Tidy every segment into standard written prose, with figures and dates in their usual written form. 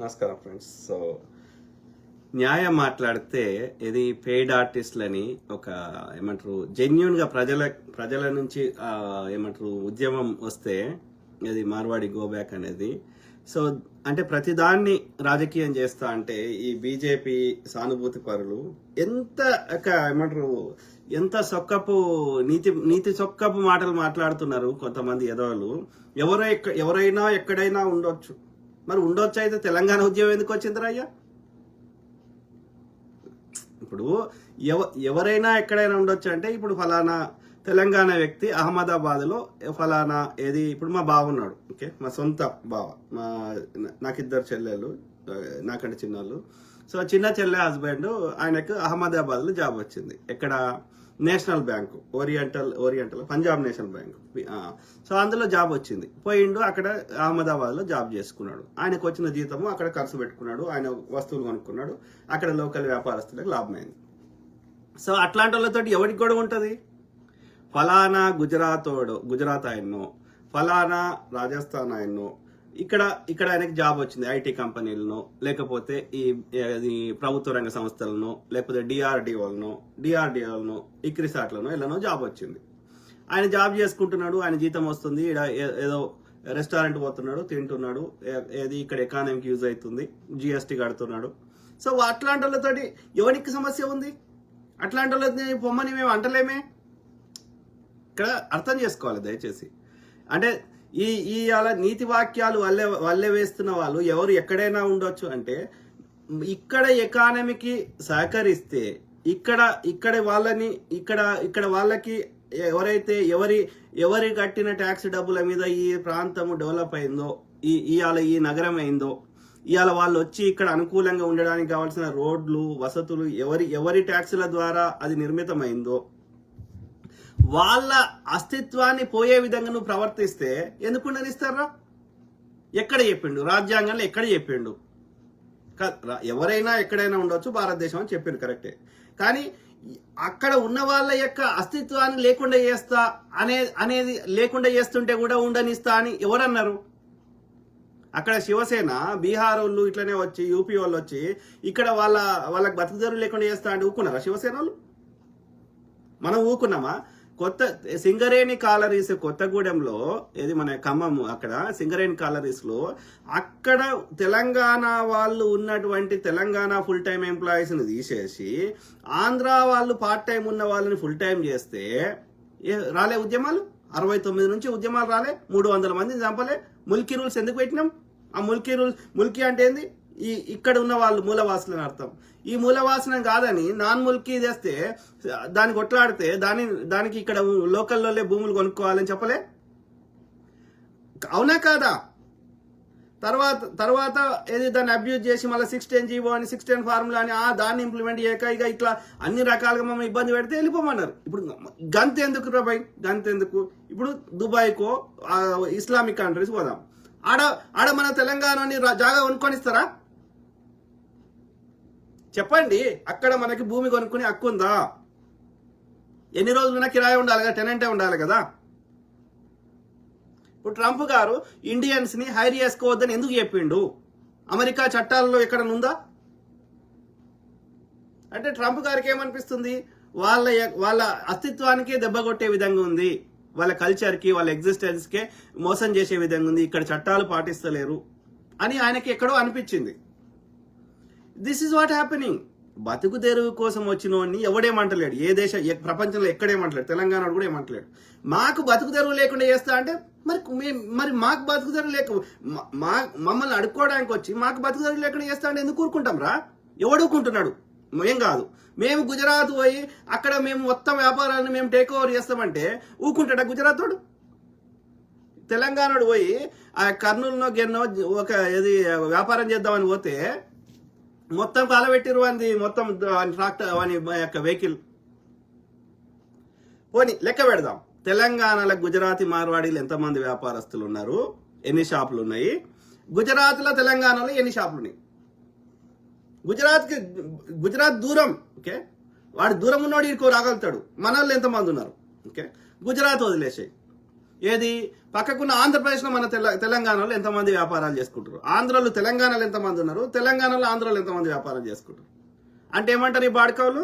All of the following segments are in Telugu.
నమస్కారం ఫ్రెండ్స్. సో న్యాయం మాట్లాడితే ఇది పెయిడ్ ఆర్టిస్టులని ఒక ఏమంటారు జెన్యున్ గా ప్రజల నుంచి ఏమంటారు ఉద్యమం వస్తే ఇది మార్వాడి గో బ్యాక్ అనేది. సో అంటే ప్రతిదాన్ని రాజకీయం చేస్తా అంటే ఈ బీజేపీ సానుభూతి పరులు ఎంత ఏమంటారు ఎంత సొక్కపు నీతి సొక్కపు మాటలు మాట్లాడుతున్నారు కొంతమంది ఎదవలు. ఎవరైనా ఎక్కడైనా ఉండొచ్చు, మరి ఉండొచ్చు అయితే తెలంగాణ ఉద్యమం ఎందుకు వచ్చిందిరా అయ్యా? ఇప్పుడు ఎవరైనా ఎక్కడైనా ఉండొచ్చు అంటే ఇప్పుడు ఫలానా తెలంగాణ వ్యక్తి అహ్మదాబాద్లో ఫలానా ఏది ఇప్పుడు మా బావ ఉన్నాడు, ఓకే, మా సొంత బావ, నాకు ఇద్దరు చెల్లెలు, నాకంటే చిన్నోళ్ళు. సో చిన్న చెల్లె హస్బెండ్ ఆయనకు అహ్మదాబాద్లో జాబ్ వచ్చింది. ఎక్కడ? National bank, oriental Punjab national bank. So అందులో జాబ్ వచ్చింది. పోయిండు అక్కడ అహ్మదాబాద్లో జాబ్ చేసుకున్నాడు. ఆయనకు వచ్చిన జీతము అక్కడ ఖర్చు పెట్టుకున్నాడు, ఆయన వస్తువులు కొనుక్కున్నాడు, అక్కడ లోకల్ వ్యాపారస్తులకు లాభమైంది. సో అట్లాంటి వాళ్ళతో ఎవరికి కూడా ఉంటుంది? ఫలానా గుజరాత్ ఆయన్నో, ఫలానా రాజస్థాన్ ఆయన్నో, ఇక్కడ ఆయనకి జాబ్ వచ్చింది ఐటీ కంపెనీలను, లేకపోతే ఈ ప్రభుత్వ రంగ సంస్థలను, లేకపోతే డిఆర్డిఓలను ఇక్రిసాట్లను ఇలానో జాబ్ వచ్చింది. ఆయన జాబ్ చేసుకుంటున్నాడు, ఆయన జీతం వస్తుంది, ఏదో రెస్టారెంట్ పోతున్నాడు, తింటున్నాడు, ఏది ఇక్కడ ఎకానమీకి యూజ్ అవుతుంది, జిఎస్టీ కడుతున్నాడు. సో అట్లాంటి వాళ్ళతోటి ఎవరికి సమస్య ఉంది? అట్లాంటి వాళ్ళని పొమ్మని మేము అంటలేమే. ఇక్కడ అర్థం చేసుకోవాలి దయచేసి. అంటే ఈ అలా నీతి వాక్యాలు వల్లే వేస్తున్న వాళ్ళు ఎవరు ఎక్కడైనా ఉండొచ్చు అంటే, ఇక్కడ ఎకానమీకి సహకరిస్తే ఇక్కడ వాళ్ళకి ఎవరైతే ఎవరి కట్టిన ట్యాక్స్ డబ్బుల మీద ఈ ప్రాంతము డెవలప్ అయిందో, ఈ నగరం అయిందో, ఇవాళ వాళ్ళు వచ్చి ఇక్కడ అనుకూలంగా ఉండడానికి కావాల్సిన రోడ్లు, వసతులు ఎవరి ట్యాక్సుల ద్వారా అది నిర్మితమైందో, వాళ్ళ అస్తిత్వాన్ని పోయే విధంగా నువ్వు ప్రవర్తిస్తే ఎందుకు ఉండనిస్తారా? ఎక్కడ చెప్పిండు? రాజ్యాంగంలో ఎక్కడ చెప్పిండు? ఎవరైనా ఎక్కడైనా ఉండొచ్చు భారతదేశం అని చెప్పిండు, కరెక్టే. కానీ అక్కడ ఉన్న వాళ్ళ యొక్క అస్తిత్వాన్ని లేకుండా చేస్తా అనేది లేకుండా చేస్తుంటే కూడా ఉండనిస్తా అని ఎవరన్నారు? అక్కడ శివసేన బీహార్ వాళ్ళు ఇట్లనే వచ్చి, యూపీ వాళ్ళు వచ్చి ఇక్కడ వాళ్ళకి బతుకుదెరువు లేకుండా చేస్తా అంటే ఊకున్నారా శివసేన వాళ్ళు? మనం ఊకున్నామా? సింగరేణి కాలరీస్ కొత్తగూడెంలో, ఏది మన ఖమ్మం, అక్కడ సింగరేణి కాలరీస్ లో అక్కడ తెలంగాణ వాళ్ళు ఉన్నటువంటి తెలంగాణ ఫుల్ టైం ఎంప్లాయీస్ ని తీసేసి ఆంధ్ర వాళ్ళు పార్ట్ టైం ఉన్న వాళ్ళని ఫుల్ టైం చేస్తే రాలే ఉద్యమాలు? 69 నుంచి ఉద్యమాలు రాలే? 300 మందిని చంపలే? ముల్కీ రూల్స్ ఎందుకు పెట్టినాం? ఆ ముల్కీ అంటే ఏంది? ఇక్కడ ఉన్న వాళ్ళు మూలవాసులని అర్థం. ఈ మూలవాసన కాదని నాన్ ముల్కీ చేస్తే దాన్ని కొట్లాడితే దానికి ఇక్కడ లోకల్లోనే భూములు కొనుక్కోవాలని చెప్పలే? అవునా కాదా? తర్వాత ఏది దాన్ని అబ్యూజ్ చేసి మళ్ళీ 610 జీవో అని 610 ఫార్ములా అని దాన్ని ఇంప్లిమెంట్ చేయక ఇట్లా అన్ని రకాలుగా మమ్మల్ని ఇబ్బంది పెడితే వెళ్ళిపోమన్నారు. ఇప్పుడు గంత ఎందుకు రాబాయ్? గంత ఎందుకు? ఇప్పుడు దుబాయ్కో ఇస్లామిక్ కంట్రీస్ పోదాం, ఆడ మన తెలంగాణని జాగా కొనుక్కొనిస్తారా? చెప్పండి. అక్కడ మనకి భూమి కొనుక్కునే హక్కు ఉందా? ఎన్ని రోజులైనా కిరాయి ఉండాలి కదా, టెనెంటే ఉండాలి కదా. ఇప్పుడు ట్రంప్ గారు ఇండియన్స్ ని హైర్ చేసుకోవద్దని ఎందుకు చెప్పిండు? అమెరికా చట్టాలలో ఎక్కడ ఉందా? అంటే ట్రంప్ గారికి ఏమనిపిస్తుంది? వాళ్ళ అస్తిత్వానికి దెబ్బ కొట్టే విధంగా ఉంది, వాళ్ళ కల్చర్కి, వాళ్ళ ఎగ్జిస్టెన్స్కే మోసం చేసే విధంగా ఉంది, ఇక్కడ చట్టాలు పాటిస్తలేరు అని ఆయనకి ఎక్కడో అనిపించింది. This is what happening. బతుకు తెరువు కోసం వచ్చినోడిని ఎవడేమంటలేడు, ప్రపంచంలో ఎక్కడేమంటలేడు, తెలంగాణ కూడా ఏమంటలేడు. మాకు బతుకు తెరువు లేకుండా చేస్తా అంటే మరి మాకు బతుకు తెరువు మమ్మల్ని అడుక్కోవడానికి వచ్చి మాకు బతుకు తెరువు లేకుండా చేస్తా అంటే ఎందుకు ఊరుకుంటాం రా? ఎవడుకుంటున్నాడు? ఏం కాదు. మేము గుజరాత్ పోయి అక్కడ మేము మొత్తం వ్యాపారాలను మేము టేక్ ఓవర్ చేస్తామంటే ఊరుకుంటాడా గుజరాత్ వాడు? తెలంగాణడు పోయి ఆ కర్నూలునో గెన్నో ఒక ఏది వ్యాపారం చేద్దామని పోతే మొత్తం కాలబెట్టిరు అని, మొత్తం ట్రాక్టర్ అని యొక్క వెహికల్. పోనీ లెక్క పెడదాం, తెలంగాణలో గుజరాతీ మార్వాడీలు ఎంతమంది వ్యాపారస్తులు ఉన్నారు, ఎన్ని షాపులు ఉన్నాయి? గుజరాత్లో తెలంగాణలో ఎన్ని షాపులు ఉన్నాయి? గుజరాత్ దూరం, ఓకే, వాడు దూరం ఉన్నవాడు ఇరుకో రాగలుగుతాడు. మన వాళ్ళు ఎంతమంది ఉన్నారు? ఓకే, గుజరాత్ వదిలేసాయి. ఏది పక్కకున్న ఆంధ్రప్రదేశ్లో మన తెలంగాణలో ఎంతమంది వ్యాపారాలు చేసుకుంటారు, ఆంధ్రలో తెలంగాణలో ఎంతమంది ఉన్నారు, తెలంగాణలో ఆంధ్రలో ఎంతమంది వ్యాపారం చేసుకుంటారు. అంటే ఏమంటారు ఈ బాడకవులు?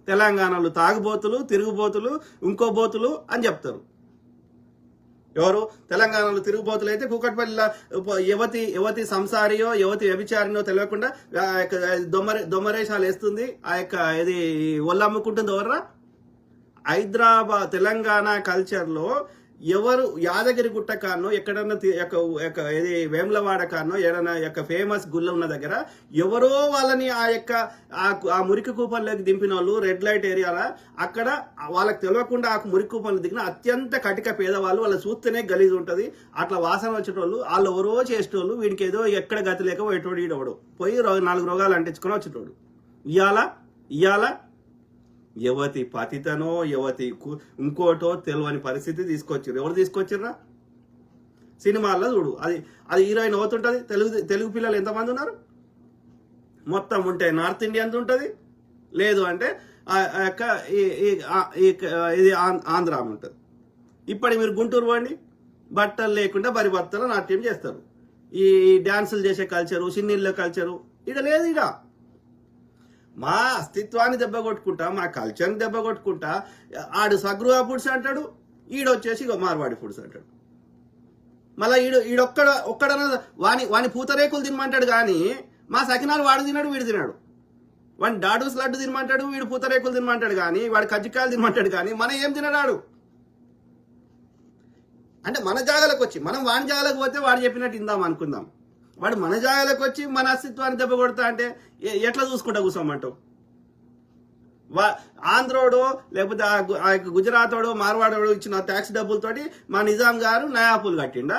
తెలంగాణలో తాగుబోతులు, తిరుగుబోతులు, ఇంకో బోతులు అని చెప్తారు. ఎవరు? తెలంగాణలో తిరుగుబోతులు అయితే కూకట్పల్లిలో యువతి సంసారియో యువతి వ్యభిచారినో తెలియకుండా దొమ్మరేషాలు వేస్తుంది, ఆ యొక్క ఇది ఒళ్ళమ్ముకుంటుంది. ఎవర్రా? హైదరాబాద్ తెలంగాణ కల్చర్లో ఎవరు యాదగిరి గుట్ట కానో ఎక్కడన్నా ఇది వేములవాడ కానో ఏదైనా యొక్క ఫేమస్ గుళ్ళ ఉన్న దగ్గర ఎవరో వాళ్ళని ఆ మురికి కూపంలోకి దింపిన వాళ్ళు రెడ్ లైట్ ఏరియాలో అక్కడ వాళ్ళకి తెలియకుండా ఆ మురికి కూపంలో దిగిన అత్యంత కటిక పేదవాళ్ళు, వాళ్ళు చూస్తేనే గలీజ్ ఉంటుంది, అట్లా వాసన వచ్చేటోళ్ళు, వాళ్ళు ఎవరో చేసేటోళ్ళు, వీడికి ఏదో ఎక్కడ గతి లేక పోయేటోడు ఈడవడు పోయి 4 రోగాలు అంటించుకొని వచ్చేటోడు. ఇవాళ యువతి పతితనో యువతి ఇంకోటో తెలియని పరిస్థితి తీసుకొచ్చారు. ఎవరు తీసుకొచ్చిర్రా? సినిమాల్లో చూడు, అది హీరోయిన్ అవుతుంటది. తెలుగు పిల్లలు ఎంతమంది ఉన్నారు? మొత్తం ఉంటే నార్త్ ఇండియన్ ఉంటుంది, లేదు అంటే ఇది ఆంధ్ర ఉంటుంది. ఇప్పటి మీరు గుంటూరు పోండి, బట్టలు లేకుండా బరి బట్టలు నాట్యం చేస్తారు. ఈ డాన్సులు చేసే కల్చరు, సిన్నీళ్ళ కల్చరు ఇడ లేదు. ఇడ మా అస్తిత్వాన్ని దెబ్బ కొట్టుకుంటా, మా కల్చర్ని దెబ్బ కొట్టుకుంటా. ఆడు స్వగృహ ఫుడ్స్ అంటాడు, ఈడొచ్చేసి మార్వాడి ఫుడ్స్ అంటాడు. మళ్ళీ ఒక్కడన వాని పూతరేకులు తినమంటాడు, కానీ మా సకినాలు వాడు తిన్నాడు, వీడు తిన్నాడు. వాడిని డాడూస్ లడ్డు తినమంటాడు, వీడు పూతరేకులు తినమంటాడు, కానీ వాడు కజ్జికాయలు తినమంటాడు, కానీ మనం ఏం తినడాడు. అంటే మన జాగాలకు వచ్చి మనం వాని జాగాలకు పోతే వాడు చెప్పినట్టు ఇందాం అనుకుందాం. వాడు మన జాగాలకు వచ్చి మన అస్తిత్వాన్ని దెబ్బ కొడతా అంటే ఎట్లా చూసుకుంటా కూర్చోమంటావు? ఆంధ్రోడో లేకపోతే ఆ గుజరాతోడో మార్వాడోడో ఇచ్చిన ట్యాక్స్ డబ్బులతోటి మా నిజాం గారు నయా పూలు కట్టిండా,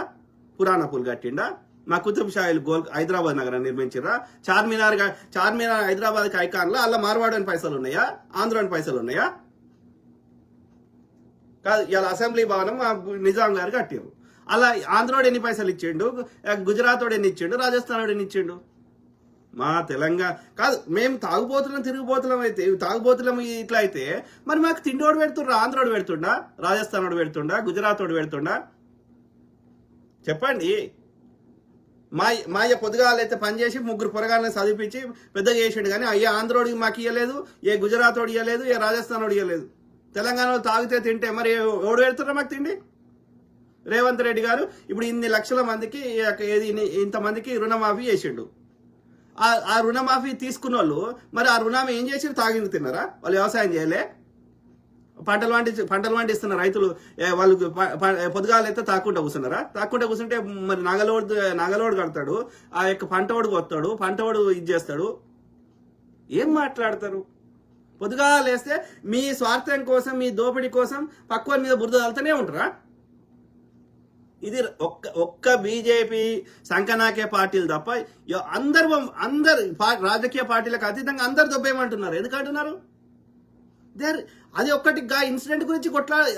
పురాణ పూలు కట్టిండా, మా కుతుబ్ షాయిల్ హైదరాబాద్ నగరాన్ని నిర్మించిర్రా, చార్మినార్ హైదరాబాద్ ఐకాన్లో అలా మార్వాడని పైసలు ఉన్నాయా, ఆంధ్రోని పైసలు ఉన్నాయా? కాదు, ఇలా అసెంబ్లీ భవనం నిజాం గారు కట్టిరు. అలా ఆంధ్రోడు ఎన్ని పైసలు ఇచ్చిండు, గుజరాతోడు ఎన్ని ఇచ్చిండు, రాజస్థానోడు ఎన్ని ఇచ్చిండు? మా తెలంగాణ కాదు, మేము తిరుగుబోతులం అయితే తాగుబోతులం ఇట్లా అయితే మరి మాకు తిండోడు పెడుతుండ్రా? ఆంధ్రోడు పెడుతుండా, రాజస్థానోడు పెడుతుండా, గుజరాతోడు పెడుతుండా? చెప్పండి. మా పొద్దుగాలైతే పనిచేసి 3 పొరగాలని చదివించి పెద్ద చేసిండు, కానీ అయ్యే ఆంధ్రోడికి మాకు ఇవ్వలేదు, ఏ గుజరాతోడు ఇవ్వలేదు, ఏ రాజస్థానోడు ఇవ్వలేదు. తెలంగాణలో తాగితే తింటే మరి ఎవడు పెడుతున్నా మాకు తిండి? రేవంత్ రెడ్డి గారు ఇప్పుడు ఇన్ని లక్షల మందికి ఇంతమందికి రుణమాఫీ చేసిండు. ఆ రుణమాఫీ తీసుకున్న వాళ్ళు మరి ఆ రుణం ఏం చేసి తాగింది తిన్నారా? వాళ్ళు వ్యవసాయం చేయలే, పంటలు పండిస్తున్న రైతులు వాళ్ళు పొద్దుగాలైతే తాకుండా కూర్చుంటే మరి నగలోడు కడతాడు, ఆ యొక్క పంటోడు కొత్తాడు, పంటోడు ఇది చేస్తాడు. ఏం మాట్లాడతారు? పొద్దుగాలేస్తే మీ స్వార్థం కోసం, మీ దోపిడీ కోసం పక్కువ మీద బురద వెళ్తూనే ఉంటారా? ఇది ఒక్క బీజేపీ సంకనాకే పార్టీలు తప్ప అందరు రాజకీయ పార్టీలకు అతీతంగా అందరు దొబ్బేయమంటున్నారు. ఎందుకంటున్నారు? అది ఒక్కటి ఇన్సిడెంట్ గురించి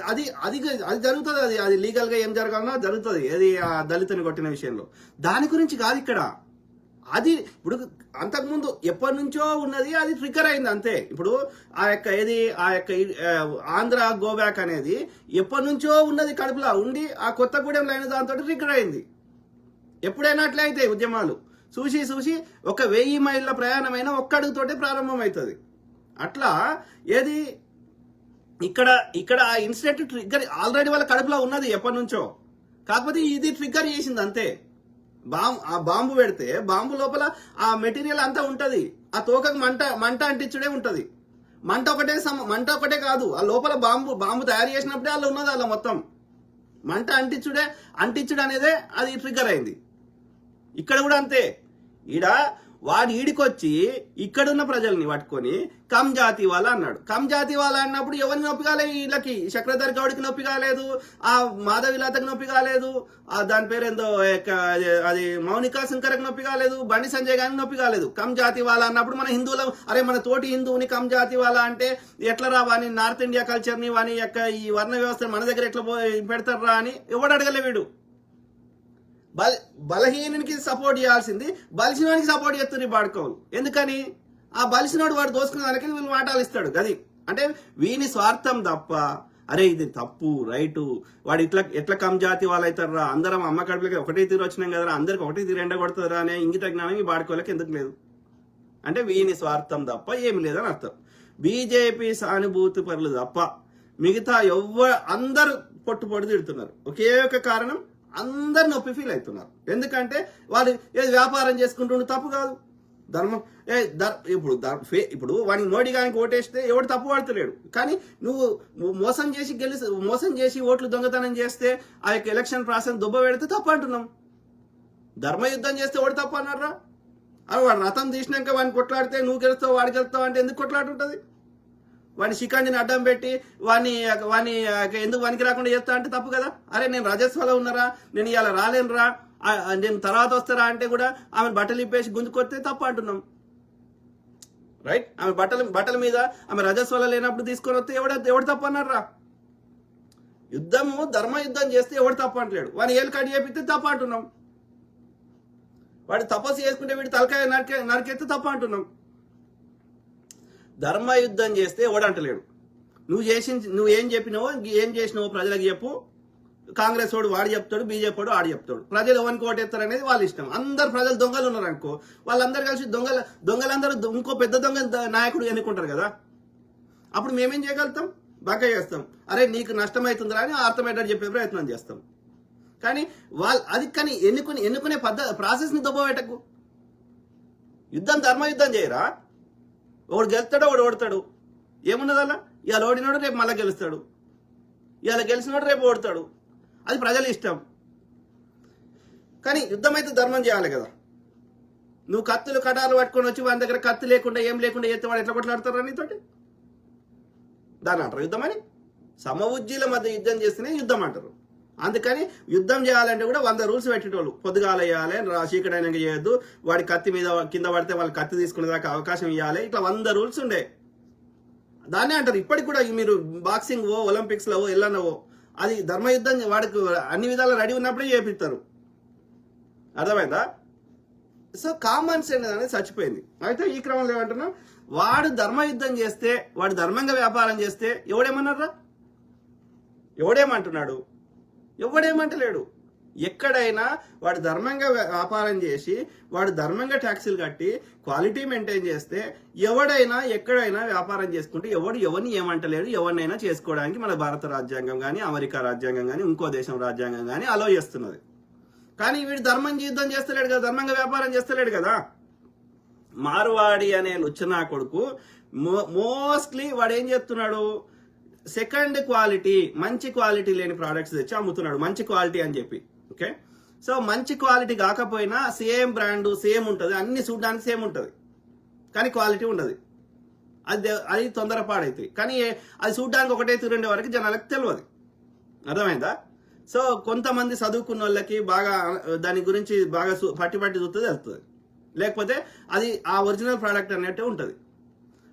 అది జరుగుతుంది. అది లీగల్ గా ఏం జరగాలనో జరుగుతుంది. అది ఆ దళితుని కొట్టిన విషయంలో దాని గురించి కాదు ఇక్కడ. అది ఇప్పుడు అంతకుముందు ఎప్పటి నుంచో ఉన్నది, అది ట్రిగ్గర్ అయింది అంతే. ఇప్పుడు ఆ యొక్క ఆంధ్ర గోబ్యాక్ అనేది ఎప్పటి నుంచో ఉన్నది, కడుపులా ఉండి ఆ కొత్తగూడెం లైన్ దాంతో ట్రిగ్గర్ అయింది. ఎప్పుడైనా అట్లే అయితే ఉద్యమాలు చూసి 1000 మైళ్ళ ప్రయాణమైన ఒక్క అడుగుతోటే ప్రారంభం అవుతుంది. అట్లా ఇక్కడ ఆ ఇన్సిడెంట్ ట్రిగ్గర్ ఆల్రెడీ వాళ్ళ కడుపులో ఉన్నది ఎప్పటి నుంచో, కాకపోతే ఇది ట్రిగ్గర్ చేసింది అంతే. ఆ బాంబు పెడితే బాంబు లోపల ఆ మెటీరియల్ అంతా ఉంటది, ఆ తోకకు మంట అంటించుడే ఉంటది. మంట ఒకటే కాదు, ఆ లోపల బాంబు తయారు చేసినప్పుడే అలా ఉన్నది, అలా మొత్తం మంట అంటించుడు అనేదే అది ట్రిగ్గర్ అయింది. ఇక్కడ కూడా అంతే. వాడు ఈడికొచ్చి ఇక్కడున్న ప్రజల్ని పట్టుకొని కమ్ జాతి వాళ్ళ అన్నాడు. కమ్ జాతి వాళ్ళ అన్నప్పుడు ఎవరిని నొప్పి కాలేదు? వీళ్ళకి చక్రధర్ గౌడ్కి నొప్పి కాలేదు, ఆ మాధవిలతకు నొప్పి కాలేదు, దాని పేరేందో అది మౌనికా శంకర్కి నొప్పి కాలేదు, బండి సంజయ్ గారికి నొప్పి కాలేదు. కమ్ జాతి వాళ్ళ అన్నప్పుడు మన హిందువుల మన తోటి హిందువుని కమ్ జాతి వాళ్ళ అంటే ఎట్లా రా, వాని నార్త్ ఇండియా కల్చర్ని వాని యొక్క ఈ వర్ణ వ్యవస్థ మన దగ్గర ఎట్లా పెడతారా అని ఎవడు అడగలే. వీడు బలహీనునికి సపోర్ట్ చేయాల్సింది బలిసినోనికి సపోర్ట్ చేస్తుంది బాడుకోవాలి. ఎందుకని? ఆ బలిసినోడు వాడు దోసుకున్న దానికి వీళ్ళు వాటాలు ఇస్తాడు. గది అంటే వీని స్వార్థం తప్ప అరే ఇది తప్పు రైటు, వాడు ఎట్లా కమ్ జాతి వాళ్ళు అవుతారా, అందరం అమ్మ కడుపులకి ఒకటే తీరు వచ్చినాం కదరా, అందరికి ఒకటే తీరు ఎండగొడతారా అనే ఇంగిత జ్ఞానం ఈ బాడుకోళ్ళకి ఎందుకు లేదు అంటే వీని స్వార్థం తప్ప ఏమి లేదని అర్థం. బీజేపీ సానుభూతి పరులు తప్ప మిగతా అందరూ పొట్టు తిడుతున్నారు. ఒకే ఒక కారణం, అందరు నొప్పి ఫీల్ అవుతున్నారు. ఎందుకంటే వాళ్ళు ఏది వ్యాపారం చేసుకుంటుండే తప్పు కాదు, ధర్మం ఇప్పుడు వాడిని మోడీ గారికి ఓటేస్తే ఎవడు తప్పు పడతలేడు. కానీ నువ్వు మోసం చేసి ఓట్లు దొంగతనం చేస్తే ఆ యొక్క ఎలక్షన్ ప్రాసెస్ దుబ్బ పెడితే తప్పు అంటున్నాం. ధర్మయుద్ధం చేస్తే ఎవడు తప్పు అన్నారా? అవి వాడు రథం తీసినాక వాడిని కొట్లాడితే నువ్వు గెలుస్తావు వాడికి గెలుస్తావు అంటే ఎందుకు కొట్లాడుంటుంది? వాడిని శిఖండిని అడ్డం పెట్టి వాడిని ఎందుకు వనికి రాకుండా చేస్తా అంటే తప్పు కదా. అరే నేను రాజస్వాలో ఉన్నారా, నేను ఇవాళ రాలేనురా, నేను తర్వాత వస్తారా అంటే కూడా ఆమె బట్టలు ఇప్పేసి గుంజుకొస్తే తప్పు అంటున్నాం. రైట్? ఆమె బట్టల మీద ఆమె రజస్వాల లేనప్పుడు తీసుకొని వస్తే ఎవడు తప్పు అన్నారా? ధర్మయుద్ధం చేస్తే ఎవడు తప్పు అంటలేడు. వాడిని ఏళ్ళు కడి చేపిస్తే తప్పు అంటున్నాం. వాడు తపస్సు చేసుకుంటే వీడు తలకాయ నరికెత్తే తప్పు అంటున్నాం. ధర్మయుద్ధం చేస్తే ఎవడు అంటలేడు. నువ్వు ఏం చెప్పినావో ఏం చేసినావో ప్రజలకు చెప్పు. కాంగ్రెస్ వాడు వాడు చెప్తాడు, బీజేపీ వాడు ఆడు చెప్తాడు. ప్రజలు ఎవరికి ఓటేస్తారు అనేది వాళ్ళ ఇష్టం. అందరు ప్రజలు దొంగలు ఉన్నారు అనుకో, వాళ్ళందరూ కలిసి దొంగలందరూ ఇంకో పెద్ద దొంగ నాయకుడు ఎన్నుకుంటారు కదా. అప్పుడు మేమేం చేయగలుగుతాం? బాగా చేస్తాం. అరే నీకు నష్టమవుతుందిరా అని అర్థమయ్యేటట్టు చెప్పే ప్రయత్నం చేస్తాం. కానీ కానీ ఎన్నుకునే ప్రాసెస్ ని దొబ్బబెట్టకు. ధర్మయుద్ధం చేయరా. ఒకడు గెలుస్తాడు, ఒకడు ఓడతాడు. ఏమున్నది అలా? ఇవాళ ఓడినోడు రేపు మళ్ళీ గెలుస్తాడు, ఇవాళ గెలిచినోడు రేపు ఓడతాడు. అది ప్రజల ఇష్టం. కానీ యుద్ధం అయితే ధర్మం చేయాలి కదా. నువ్వు కత్తులు కటాలు పట్టుకొని వచ్చి వాని దగ్గర కత్తి లేకుండా ఏం లేకుండా చేస్తే వాడు ఎట్లా కొట్లాడతారు నీతోటి? దాని అంటారు యుద్ధం అని. సమవుజ్జీల మధ్య యుద్ధం చేస్తేనే యుద్ధం అంటారు. అందుకని యుద్ధం చేయాలంటే కూడా 100 రూల్స్ పెట్టేటోళ్ళు. పొద్దుగాల వేయాలి, చీకటైనాక చేయొద్దు, వాడి కత్తి మీద కింద పడితే వాళ్ళు కత్తి తీసుకునే దాకా అవకాశం ఇవ్వాలి, ఇట్లా 100 రూల్స్ ఉండే. దాన్నే అంటారు ఇప్పటికి కూడా. మీరు బాక్సింగ్ ఒలింపిక్స్ లో వెళ్ళనవో అది ధర్మయుద్ధం. వాడికి అన్ని విధాలు రెడీ ఉన్నప్పుడే చేపిస్తారు. అర్థమైందా? సో కామన్ సెన్స్ అనేది చచ్చిపోయింది. అయితే ఈ క్రమంలో ఏమంటున్నా, వాడు ధర్మయుద్ధం చేస్తే, వాడు ధర్మంగా వ్యాపారం చేస్తే ఎవడేమన్నారా? ఎవడేమంటున్నాడు? ఎవడేమంటలేడు. ఎక్కడైనా వాడు ధర్మంగా వ్యాపారం చేసి, వాడు ధర్మంగా ట్యాక్సీలు కట్టి, క్వాలిటీ మెయింటైన్ చేస్తే ఎవడైనా ఎక్కడైనా వ్యాపారం చేసుకుంటే ఎవరిని ఏమంటలేడు. ఎవరినైనా చేసుకోవడానికి మన భారత రాజ్యాంగం కానీ, అమెరికా రాజ్యాంగం కానీ, ఇంకో దేశం రాజ్యాంగం కానీ అలో చేస్తున్నది. కానీ వీడు యుద్ధం చేస్తలేడు కదా, ధర్మంగా వ్యాపారం చేస్తలేడు కదా. మార్వాడి అనే లుచ్చనా కొడుకు మోస్ట్లీ వాడు ఏం చేస్తున్నాడు? సెకండ్ క్వాలిటీ, మంచి క్వాలిటీ లేని ప్రోడక్ట్స్ తెచ్చి అమ్ముతున్నాడు. మంచి క్వాలిటీ అని చెప్పి. ఓకే, సో మంచి క్వాలిటీ కాకపోయినా సేమ్ బ్రాండ్ సేమ్ ఉంటుంది, అన్ని చూడడానికి సేమ్ ఉంటుంది, కానీ క్వాలిటీ ఉండదు. అది తొందరపాడైతే. కానీ అది చూడడానికి ఒకటే తీరుండే వరకు జనాలకు తెలియదు. అర్థమైందా? సో కొంతమంది చదువుకున్న వాళ్ళకి బాగా దాని గురించి బాగా పట్టి చూస్తే తెలుస్తుంది. లేకపోతే అది ఆ ఒరిజినల్ ప్రోడక్ట్ అన్నట్టే ఉంటుంది.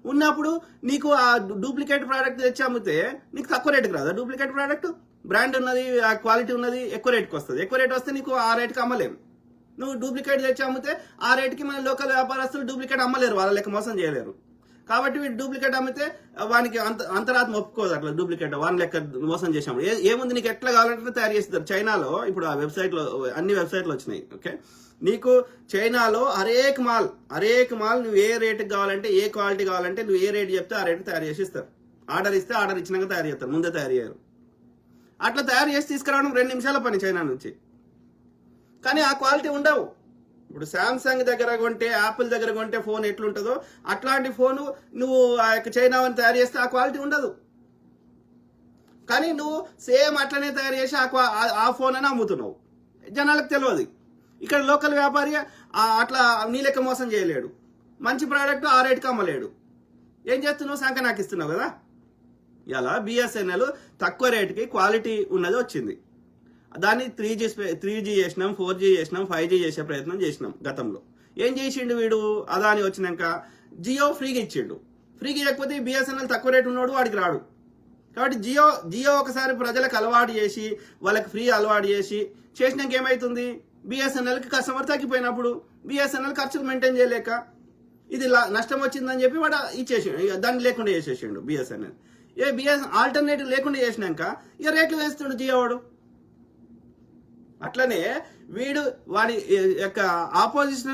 ఉన్నప్పుడు నీకు ఆ డూప్లికేట్ ప్రోడక్ట్ తెచ్చి అమ్మితే నీకు తక్కువ రేటుకి రాదా? డూప్లికేట్ ప్రోడక్ట్ బ్రాండ్ ఉన్నది, ఆ క్వాలిటీ ఉన్నది, ఎక్కువ రేటుకి వస్తుంది. ఎక్కువ రేట్ వస్తే నీకు ఆ రేటుకి అమ్మలేము. నువ్వు డూప్లికేట్ తెచ్చి అమ్మితే ఆ రేటుకి మన లోకల్ వ్యాపారస్తులు డూప్లికేట్ అమ్మలేరు, వాళ్ళ లెక్క మోసం చేయలేరు. కాబట్టి వీడు డూప్లికేట్ అమ్మితే వానికి అంతరాత్మ ఒప్పుకోదు అట్లా డూప్లికేట్ వాళ్ళ లెక్క మోసం చేసాము. ఏముంది, నీకు ఎట్లా కావాలంటే తయారు చేస్తారు. చైనాలో ఇప్పుడు ఆ వెబ్సైట్లో అన్ని వెబ్సైట్లు వచ్చినాయి. ఓకే, నీకు చైనాలో హరేక్ మాల్ నువ్వు ఏ రేటుకి కావాలంటే, ఏ క్వాలిటీ కావాలంటే నువ్వు ఏ రేటు చెప్తే ఆ రేటు తయారు చేసి ఇస్తారు. ఆర్డర్ ఇస్తే ఆర్డర్ ఇచ్చినాక తయారు చేస్తారు, ముందే తయారు చేయరు. అట్లా తయారు చేసి తీసుకురావడం 2 నిమిషాల పని చైనా నుంచి. కానీ ఆ క్వాలిటీ ఉండవు. ఇప్పుడు శాంసంగ్ దగ్గర కొంటే, యాపిల్ దగ్గర కొంటే ఫోన్ ఎట్లుంటుందో అట్లాంటి ఫోను నువ్వు ఆ యొక్క చైనా అని తయారు చేస్తే ఆ క్వాలిటీ ఉండదు. కానీ నువ్వు సేమ్ అట్లనే తయారు చేసి ఆ ఫోన్ అని అమ్ముతున్నావు. జనాలకు తెలియదు. ఇక్కడ లోకల్ వ్యాపారి అట్లా నీ లెక్క మోసం చేయలేడు. మంచి ప్రోడక్ట్ ఆ రేటుకి అమ్మలేడు. ఏం చేస్తున్నావు? సంఖ్య నాకు ఇస్తున్నావు కదా. ఇలా బిఎస్ఎన్ఎల్ తక్కువ రేటుకి క్వాలిటీ ఉన్నది వచ్చింది. దాన్ని 3G చేసినాం, 4G చేసినాం, 5G చేసే ప్రయత్నం చేసినాం గతంలో. ఏం చేసిండు వీడు? అదాని వచ్చినాక జియో ఫ్రీగా ఇచ్చిండు. ఫ్రీగా ఇవ్వకపోతే బిఎస్ఎన్ఎల్ తక్కువ రేటు ఉన్నాడు, వాడికి రాడు. కాబట్టి జియో ఒకసారి ప్రజలకు అలవాటు చేసి, వాళ్ళకి ఫ్రీ అలవాటు చేసినాక ఏమవుతుంది? బిఎస్ఎన్ఎల్కి కస్టమర్ తగ్గిపోయినప్పుడు బిఎస్ఎన్ఎల్ ఖర్చులు మెయింటైన్ చేయలేక ఇది నష్టం వచ్చిందని చెప్పి వాడు ఇచ్చేసిండు, దాన్ని లేకుండా చేసేసిండు బిఎస్ఎన్ఎల్. ఏ బిఎస్ ఆల్టర్నేటివ్ లేకుండా చేసినాక ఇక రేట్లు వేస్తుండు జియోవాడు. అట్లనే వీడు వాడి యొక్క ఆపోజిషన్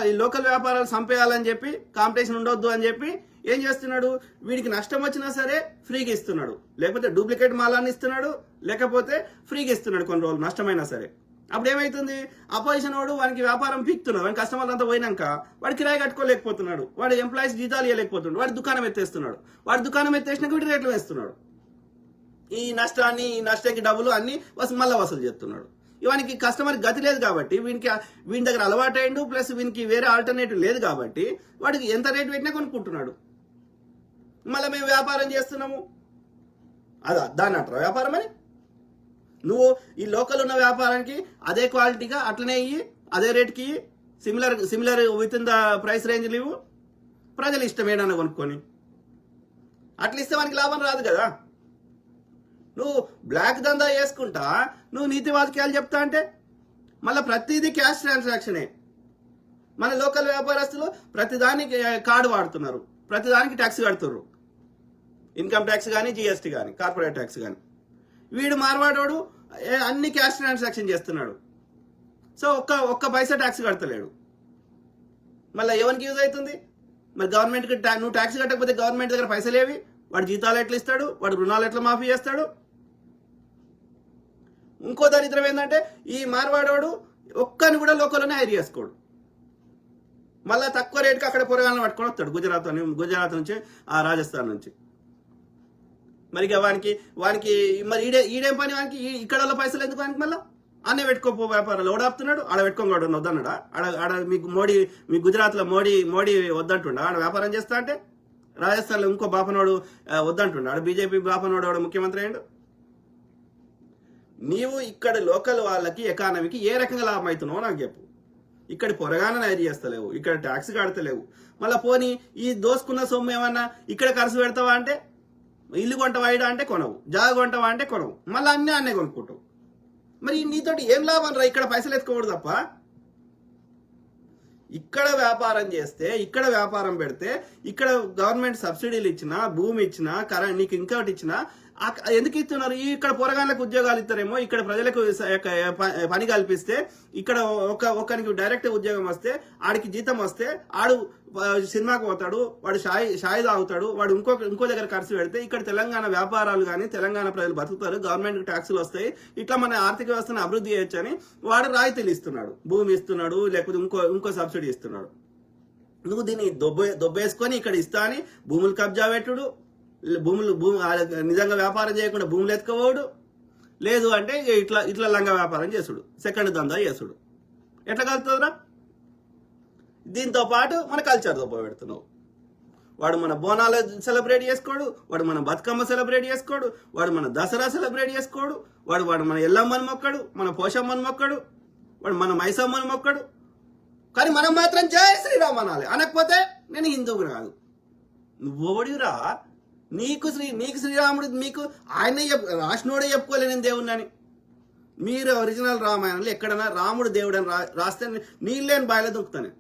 ఈ లోకల్ వ్యాపారాలు చంపేయాలని చెప్పి, కాంపిటీషన్ ఉండొద్దు అని చెప్పి ఏం చేస్తున్నాడు, వీడికి నష్టం వచ్చినా సరే ఫ్రీగా ఇస్తున్నాడు, లేకపోతే డూప్లికేట్ మాలాన్ని ఇస్తున్నాడు, లేకపోతే ఫ్రీగా ఇస్తున్నాడు కొన్ని రోజులు నష్టమైనా సరే. అప్పుడు ఏమైతుంది, అపోజిషన్ వాడు వానికి వ్యాపారం పీక్తున్నాడు, వాడి కస్టమర్లు అంతా పోయినాక వాడు కిరాయి కట్టుకోలేకపోతున్నాడు, వాడు ఎంప్లాయీస్ జీతాలు ఇవ్వలేకపోతున్నాడు, వాడి దుకాణం ఎత్తేస్తున్నాడు, వాడి దుకాణం ఎత్తేసినాక వీటి రేట్లు వేస్తున్నాడు. ఈ నష్టానికి డబ్బులు అన్ని మళ్ళీ వసూలు చేస్తున్నాడు. వానికి కస్టమర్ గతి లేదు కాబట్టి, వీని దగ్గర అలవాటు అయ్యిండు, ప్లస్ వీనికి వేరే ఆల్టర్నేటివ్ లేదు కాబట్టి వాడికి ఎంత రేటు పెట్టినా కొనుక్కుంటున్నాడు. మళ్ళీ మేము వ్యాపారం చేస్తున్నాము, దాన్ని అంటారా వ్యాపారం అని? నువ్వు ఈ లోకల్ ఉన్న వ్యాపారానికి అదే క్వాలిటీగా అట్లనే ఇయ్యి, అదే రేట్కి similar with in the price range ఇవ్వు, ప్రజలు ఇష్టం ఏదన్నా కొనుక్కొని. అట్లా ఇస్తే మనకి లాభం రాదు కదా. నువ్వు బ్లాక్ దందా వేసుకుంటా నువ్వు నీతి వాక్యాలు చెప్తా అంటే మళ్ళీ ప్రతిదీ క్యాష్ ట్రాన్సాక్షనే. మన లోకల్ వ్యాపారస్తులు ప్రతిదానికి కార్డు వాడుతున్నారు, ప్రతిదానికి ట్యాక్స్ కడుతున్నారు, ఇన్కమ్ ట్యాక్స్ కానీ, జిఎస్టీ కానీ, కార్పొరేట్ ట్యాక్స్ కానీ. వీడు మార్వాడోడు అన్ని క్యాష్ ట్రాన్సాక్షన్ చేస్తున్నాడు, సో ఒక్క పైసా ట్యాక్స్ కడతలేడు. మళ్ళీ ఎవరికి యూజ్ అవుతుంది? మరి గవర్నమెంట్కి నువ్వు ట్యాక్స్ కట్టకపోతే గవర్నమెంట్ దగ్గర పైసలు ఏవి? వాడు జీతాలు ఎట్లా ఇస్తాడు? వాడు రుణాలు ఎట్లా మాఫీ చేస్తాడు? ఇంకో దరిద్రం ఏంటంటే ఈ మార్వాడోడు ఒక్కని కూడా లోకల్లోనే హైర్ చేసుకోడు, మళ్ళీ తక్కువ రేటుకి అక్కడ పొరగాలను పట్టుకొని వస్తాడు, గుజరాత్ నుంచి, ఆ రాజస్థాన్ నుంచి. మరి వానికి మరి ఈడేం పని వానికి? ఇక్కడ పైసలు ఎందుకు వానికి? మళ్ళీ అన్నే పెట్టుకోపో వ్యాపారాలు ఓడాపుతున్నాడు, ఆడ పెట్టుకోగాడు వద్దన్నాడా? ఆడ మీ గుజరాత్లో మోడీ వద్దంటుండ ఆడ వ్యాపారం చేస్తా అంటే, రాజస్థాన్లో ఇంకో బాపనోడు వద్దంటుండ, ఆడ బీజేపీ బాపనోడు ముఖ్యమంత్రి అయ్యాడు. నీవు ఇక్కడ లోకల్ వాళ్ళకి ఎకానమీకి ఏ రకంగా లాభం అవుతున్నావో నాకు చెప్పు. ఇక్కడ పొరగానే హైర్ చేస్తలేవు, ఇక్కడ ట్యాక్స్ కడతలేవు, మళ్ళీ పోనీ ఈ దోసుకున్న సొమ్ము ఏమన్నా ఇక్కడ ఖర్చు పెడతావా అంటే, ఇల్లు కొంటవా అంటే కొనవు, జాగ కొంటవా అంటే కొనవు, మళ్ళీ అన్నీ కొనుక్కుంటావు. మరి నీతోటి ఏం లాభం రా? ఇక్కడ పైసలు ఎత్తుకోకూడదు తప్ప. ఇక్కడ వ్యాపారం చేస్తే, ఇక్కడ వ్యాపారం పెడితే, ఇక్కడ గవర్నమెంట్ సబ్సిడీలు ఇచ్చినా, భూమి ఇచ్చినా, నీకు ఇంకోటి ఇచ్చినా ఎందుకు ఇస్తున్నారు? ఇక్కడ పొరగాళ్ళకు ఉద్యోగాలు ఇస్తారేమో, ఇక్కడ ప్రజలకు పని కల్పిస్తే, ఇక్కడ ఒకరికి డైరెక్ట్ ఉద్యోగం వస్తే, ఆడికి జీతం వస్తే, ఆడు సినిమాకు పోతాడు, వాడు షాయి తాగుతాడు, వాడు ఇంకో దగ్గర ఖర్చు పెడితే ఇక్కడ తెలంగాణ వ్యాపారాలు కానీ తెలంగాణ ప్రజలు బతుకుతారు, గవర్నమెంట్ ట్యాక్సులు వస్తాయి, ఇట్లా మన ఆర్థిక వ్యవస్థను అభివృద్ధి చేయొచ్చు అని వాడు రాయితీలు ఇస్తున్నాడు, భూమి ఇస్తున్నాడు, లేకపోతే ఇంకో సబ్సిడీ ఇస్తున్నాడు. నువ్వు దీన్ని దొబ్బేసుకొని ఇక్కడ ఇస్తా అని భూములు కబ్జా పెట్టుడు, భూమి నిజంగా వ్యాపారం చేయకుండా భూములు ఎత్తుకోవడు, లేదు అంటే ఇట్లా లంగా వ్యాపారం చేసుడు, సెకండ్ దందా చేసుడు. ఎట్లా కలుగుతుందిరా? దీంతో పాటు మన కల్చర్ పెడుతున్నావు. వాడు మన బోనాలు సెలబ్రేట్ చేసుకోడు, వాడు మన బతుకమ్మ సెలబ్రేట్ చేసుకోడు, వాడు మన దసరా సెలబ్రేట్ చేసుకోడు, వాడు మన ఎల్లమ్మని మొక్కడు, మన పోషమ్మని మొక్కడు, వాడు మన మైసమ్మని మొక్కడు. కానీ మనం మాత్రం జై శ్రీరామ్ అనాలి. అనకపోతే నేను హిందువుకు కాదు. నువ్వడిరా? నీకు శ్రీరాముడు మీకు ఆయన రాసినోడే చెప్పుకోలే నేను దేవుడిని. మీరు ఒరిజినల్ రామాయణంలో ఎక్కడన్నా రాముడు దేవుడు అని రాస్తే నీళ్ళేని బాయిలో దుంకుతాను.